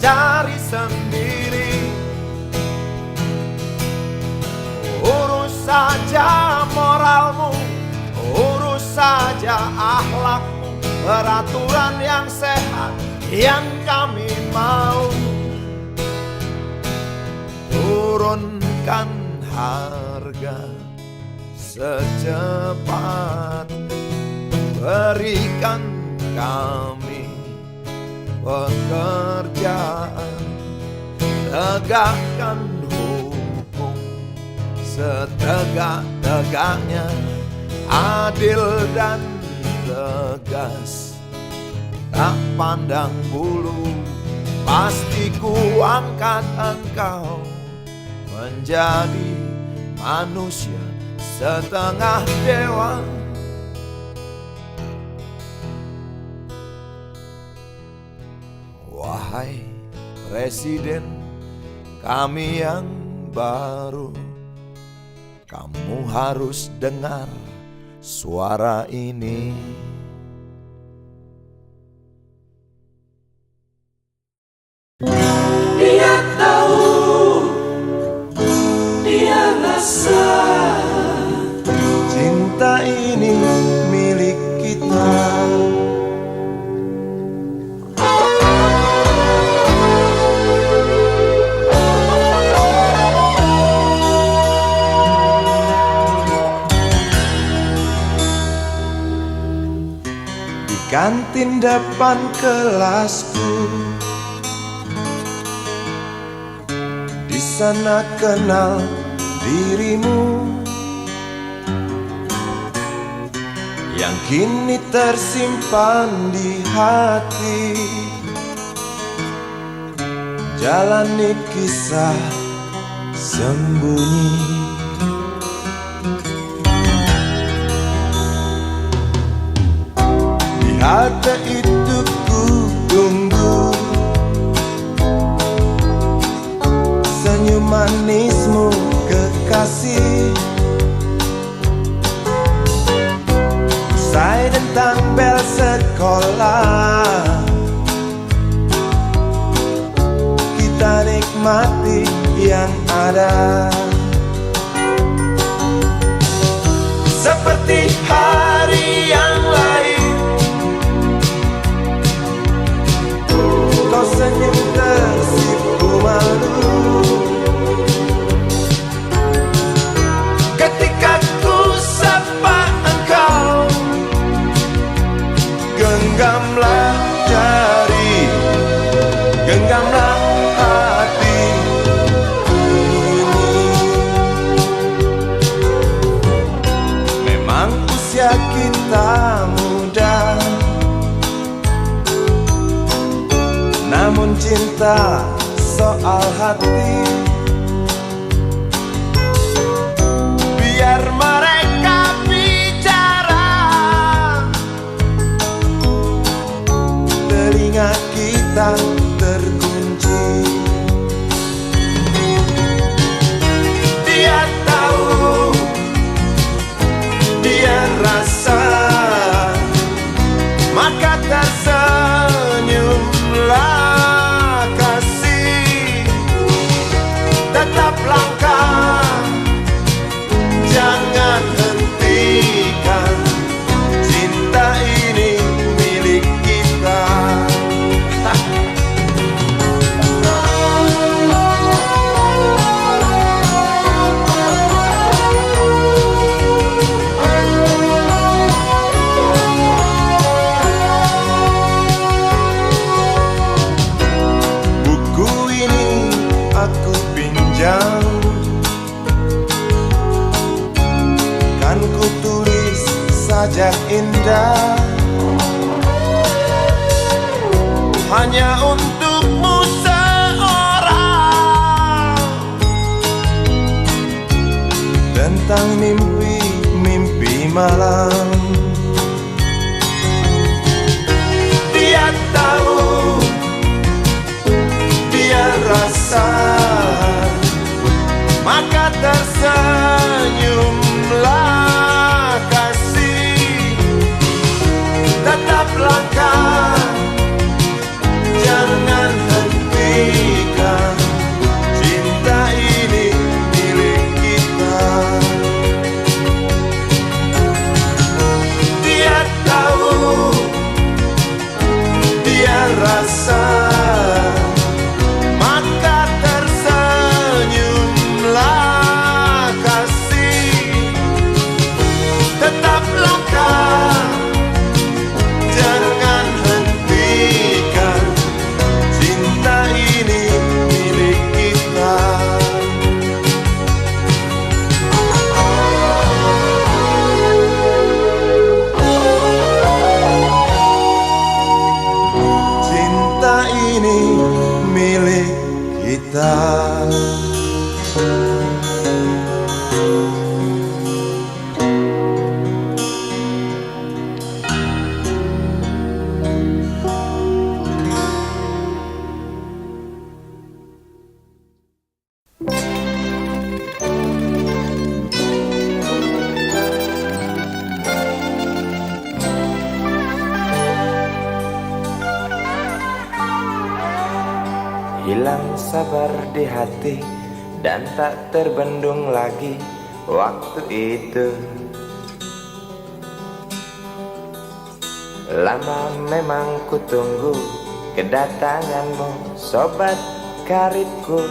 cari sendiri. Urus saja moralmu, urus saja akhlakmu, peraturan yang sehat yang kami mau. Turunkan harga secepat, berikan kami pekerjaan, tegakkan hukum setegak-tegaknya, adil dan tegas, tak pandang bulu, pasti kuangkat engkau menjadi manusia setengah dewa. Wahai Presiden kami yang baru, kamu harus dengar suara ini. Dia tahu, dia rasa Cinta ini milik kita. Di kantin depan kelasku, di sana kenal dirimu, yang kini tersimpan di hati. Jalani kisah sembunyi, di halte itu ku tunggu senyum manismu kekasih. Usai tentang bel sekolah, kita nikmati yang ada. seperti hari yang lain. Kau senyum tersipu malu ketika ku sapa engkau. Genggamlah jari, genggamlah hati ini. Memang usia kita muda, namun cinta soal hati. Biar mereka bicara, telinga kita terkunci. Dia tahu, dia rasa, maka tersenyumlah kasih. Tetap langkah, jangan hentikan, cinta ini milik kita. Buku ini aku pinjam, kan ku tulis sajak indah, hanya untukmu seorang, tentang mimpi-mimpi malam. Dia tahu, dia rasa, maka tersenyumlah kasih. Tetap langkah, jangan hentikan, cinta ini milik kita. Dia tahu, dia rasa, maka tersenyumlah kasih. Tetap langkah, jangan hentikan, cinta ini milik kita. Cinta ini milik kita. Hilang sabar di hati dan tak terbendung lagi waktu itu. Lama memang ku tunggu kedatanganmu, sobat karibku.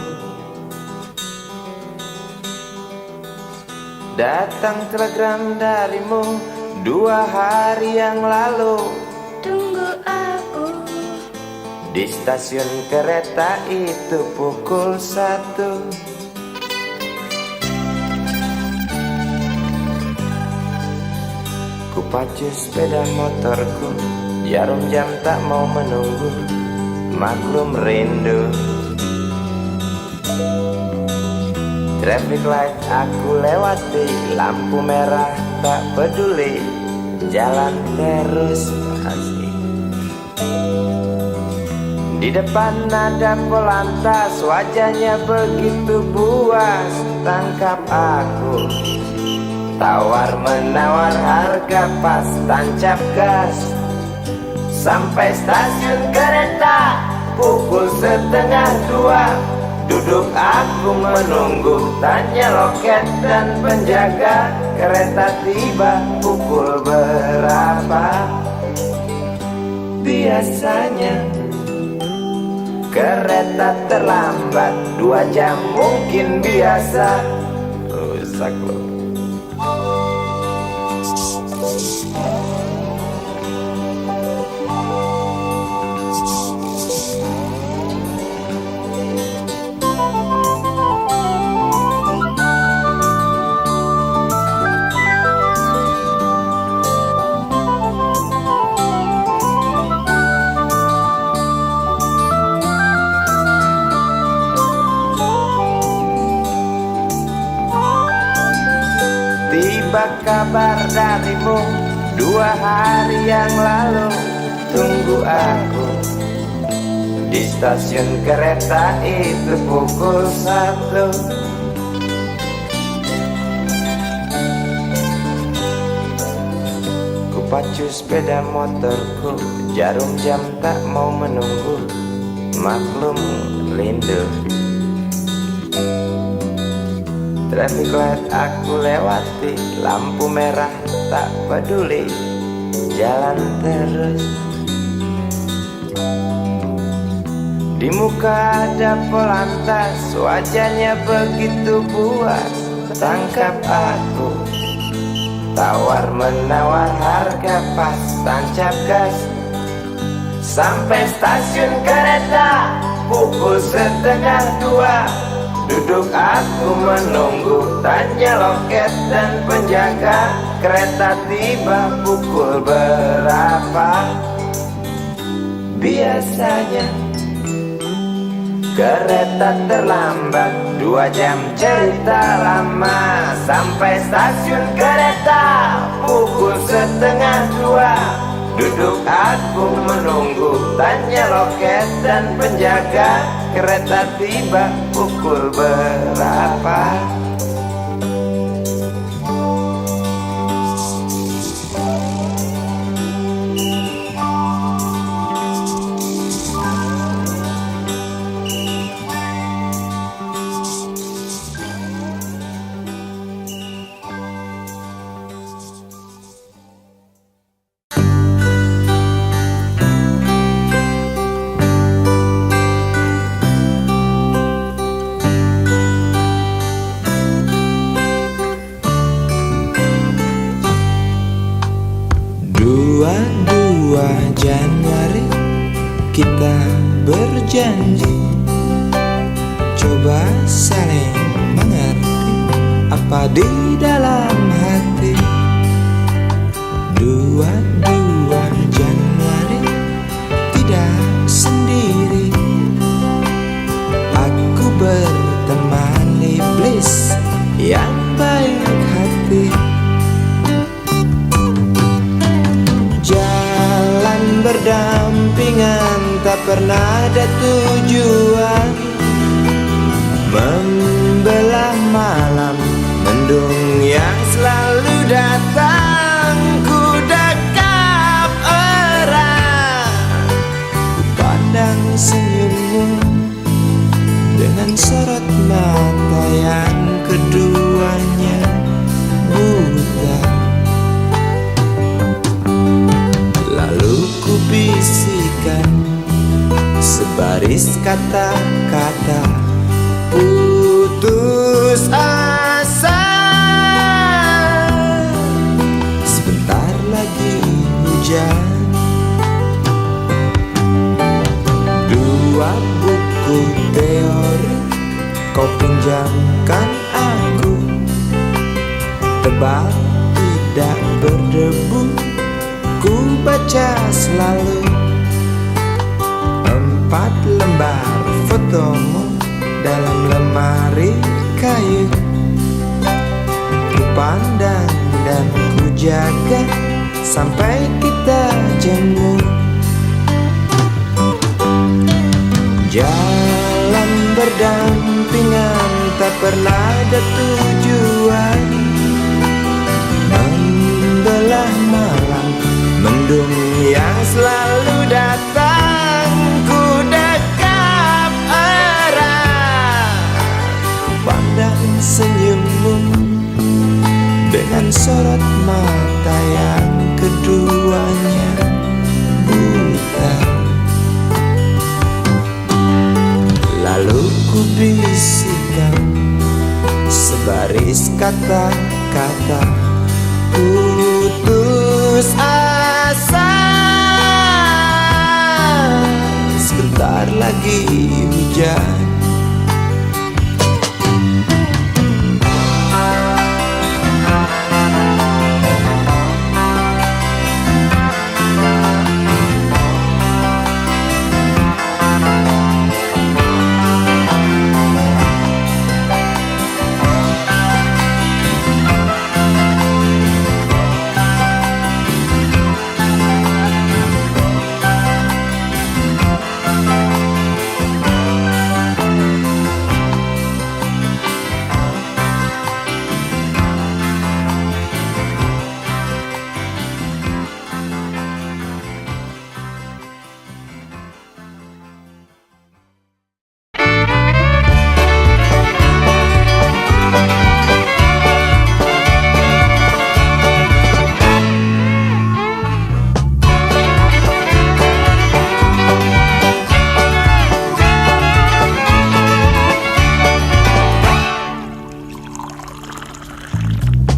Datang telegram darimu 2 hari yang lalu. Tunggu aku, Di stasiun kereta itu pukul 1. Ku pacu sepeda motorku, jarum jam tak mau menunggu, maklum rindu. Traffic light aku lewati, lampu merah tak peduli, jalan terus asik. Di depan ada polantas, wajahnya begitu buas, tangkap aku. Tawar menawar harga pas, tancap gas. Sampai stasiun kereta pukul 1:30. Duduk aku menunggu, tanya loket dan penjaga, kereta tiba pukul berapa? Biasanya kereta terlambat 2 jam mungkin biasa. Rusak loh. Tiba kabar darimu 2 hari yang lalu. Tunggu aku di stasiun kereta itu pukul 1. Kupacu sepeda motorku, jarum jam tak mau menunggu. Maklum lindu, traffic light aku lewati, lampu merah tak peduli, jalan terus. Di muka ada polantas, wajahnya begitu puas. Tangkap aku, tawar menawar harga pas, tancap gas. Sampai stasiun kereta pukul 1:30. Duduk aku menunggu, tanya loket dan penjaga, kereta tiba pukul berapa? Biasanya kereta terlambat 2 jam, cerita lama. Sampai stasiun kereta pukul 1:30. Duduk aku menunggu, tanya loket dan penjaga, kereta tiba pukul berapa? Januari kita berjanji, coba saling mengerti apa di dalam hati. 22 Januari tidak sendiri, aku berteman iblis yang baik hati. Berdampingan tak pernah ada tujuan, membelah malam mendung yang selalu datang. Ku dekap erat, ku pandang senyummu dengan sorot mata yang keduanya buta. Lalu ku bisikan sebaris kata-kata putus asa. Sebentar lagi hujan. 2 buku teori kau pinjamkan aku, tebal tidak berdebu, ku baca selalu. 4 lembar fotomu dalam lemari kayu, ku pandang dan ku jaga sampai kita jemu. Jalan berdampingan tak pernah ada tujuan, membelah malam mendung yang selalu datang. Ku dekap erat, sorot mata yang keduanya buta. Lalu ku bisikan sebaris kata-kata putus asa. Sebentar lagi hujan.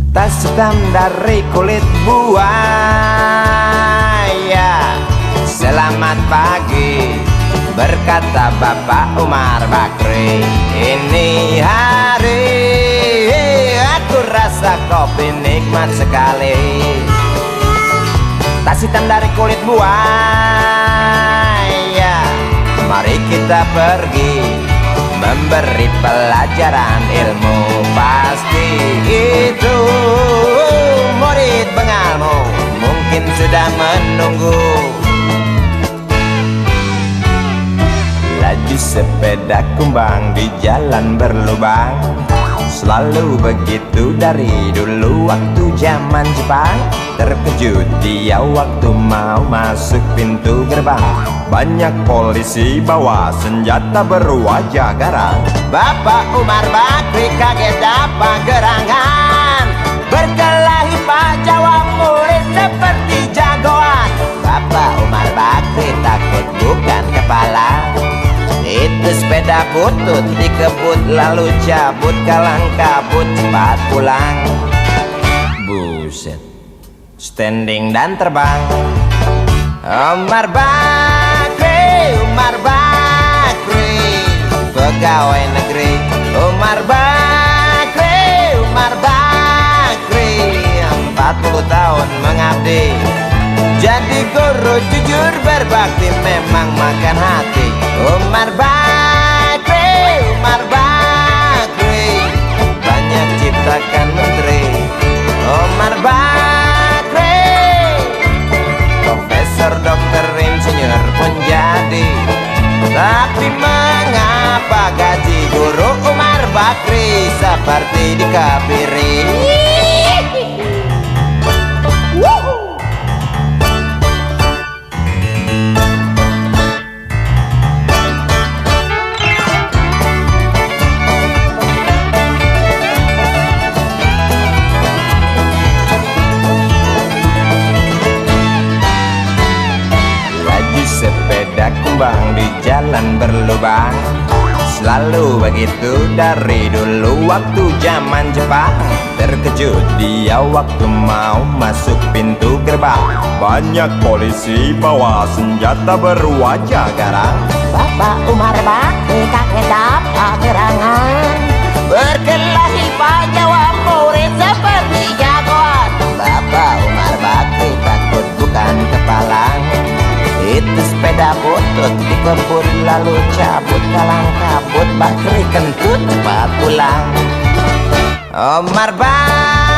Tas hitam dari kulit buaya. Selamat pagi, berkata Bapak Umar Bakri. Ini hari aku rasa kopi nikmat sekali. Tas hitam dari kulit buaya, mari kita pergi memberi pelajaran ilmu. Pasti itu murid bengalmu mungkin sudah menunggu. Laju sepeda kumbang di jalan berlubang, selalu begitu dari dulu waktu zaman Jepang. Terkejut dia waktu mau masuk pintu gerbang. Banyak polisi bawa senjata berwajah garang. Bapak Umar Bakri kaget dapat gerangan. Berkelahi Pak Jawa murid seperti jagoan. Bapak Umar Bakri takut bukan kepala. Itu sepeda butut dikebut lalu cabut, kalang kabut cepat pulang. Buset, standing dan terbang. Umar Bakri, Umar Bakri, pegawai negeri. Umar Bakri, Umar Bakri, 40 tahun mengabdi. Jadi guru jujur berbakti memang makan hati. Umar Bakri, Umar Bakri, banyak ciptakan menteri. Umar Bakri, profesor, dokter, insinyur pun jadi. Tapi mengapa gaji guru Umar Bakri seperti dikebiri? Sepeda kumbang di jalan berlubang, selalu begitu dari dulu waktu zaman Jepang. Terkejut dia waktu mau masuk pintu gerbang. Banyak polisi bawa senjata berwajah garang. Bapak Umar Bakri kaget dapat gerangan. Berkelahi Pak Jawa murid seperti jagoan. Bapak Umar Bakri takut bukan kepala. Itu sepeda butut dikebut lalu cabut, kalang kabut Bakri kentut cepat pulang. Umar Bakri,